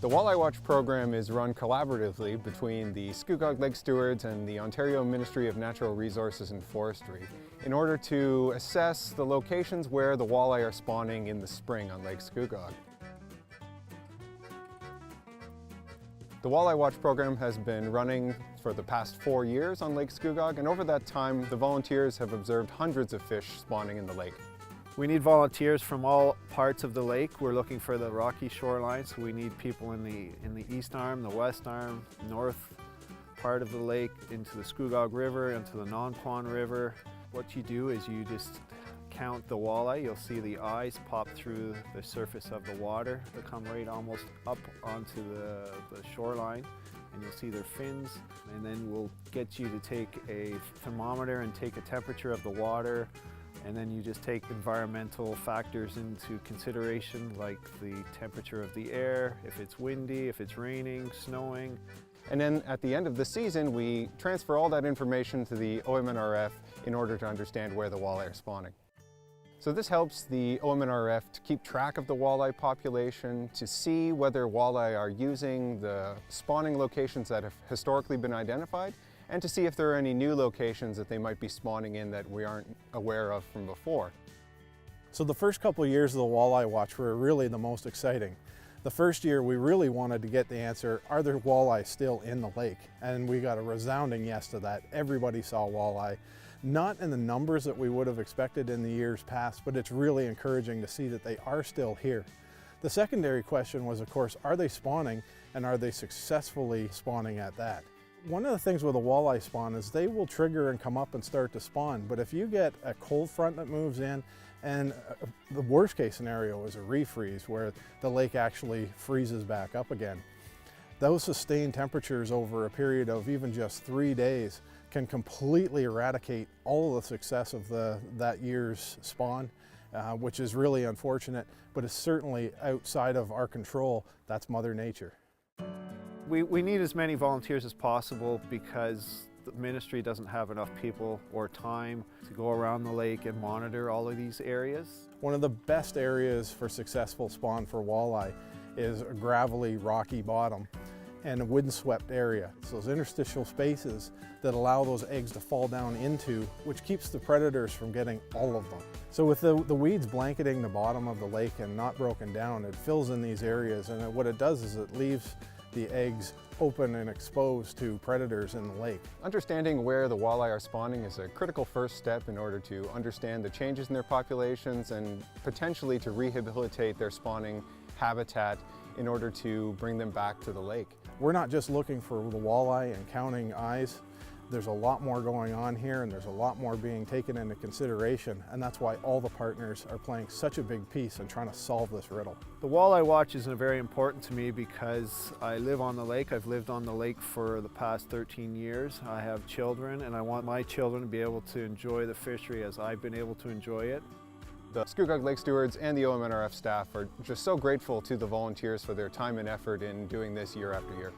The Walleye Watch program is run collaboratively between the Scugog Lake Stewards and the Ontario Ministry of Natural Resources and Forestry in order to assess the locations where the walleye are spawning in the spring on Lake Scugog. The Walleye Watch program has been running for the past 4 years on Lake Scugog, and over that time the volunteers have observed hundreds of fish spawning in the lake. We need volunteers from all parts of the lake. We're looking for the rocky shoreline, so we need people in the east arm, the west arm, north part of the lake, into the Scugog River, into the non-pond river. What you do is you just count the walleye. You'll see the eyes pop through the surface of the water. They come right almost up onto the shoreline, and you'll see their fins. And then we'll get you to take a thermometer and take a temperature of the water. And then you just take environmental factors into consideration, like the temperature of the air, if it's windy, if it's raining, snowing. And then at the end of the season, we transfer all that information to the OMNRF in order to understand where the walleye are spawning. So this helps the OMNRF to keep track of the walleye population, to see whether walleye are using the spawning locations that have historically been identified, and to see if there are any new locations that they might be spawning in that we aren't aware of from before. So the first couple of years of the Walleye Watch were really the most exciting. The first year we really wanted to get the answer, are there walleye still in the lake? And we got a resounding yes to that. Everybody saw walleye. Not in the numbers that we would have expected in the years past, but it's really encouraging to see that they are still here. The secondary question was, of course, are they spawning, and are they successfully spawning at that? One of the things with a walleye spawn is they will trigger and come up and start to spawn, but if you get a cold front that moves in, and the worst case scenario is a refreeze where the lake actually freezes back up again. Those sustained temperatures over a period of even just 3 days can completely eradicate all of the success of that year's spawn, which is really unfortunate, but it's certainly outside of our control. That's Mother Nature. We need as many volunteers as possible because the ministry doesn't have enough people or time to go around the lake and monitor all of these areas. One of the best areas for successful spawn for walleye is a gravelly, rocky bottom and a windswept area. So those interstitial spaces that allow those eggs to fall down into, which keeps the predators from getting all of them. So with the weeds blanketing the bottom of the lake and not broken down, it fills in these areas, and what it does is it leaves the eggs open and exposed to predators in the lake. Understanding where the walleye are spawning is a critical first step in order to understand the changes in their populations and potentially to rehabilitate their spawning habitat in order to bring them back to the lake. We're not just looking for the walleye and counting eyes. There's a lot more going on here, and there's a lot more being taken into consideration, and that's why all the partners are playing such a big piece in trying to solve this riddle. The Walleye Watch is very important to me because I live on the lake. I've lived on the lake for the past 13 years. I have children, and I want my children to be able to enjoy the fishery as I've been able to enjoy it. The Scugog Lake Stewards and the OMNRF staff are just so grateful to the volunteers for their time and effort in doing this year after year.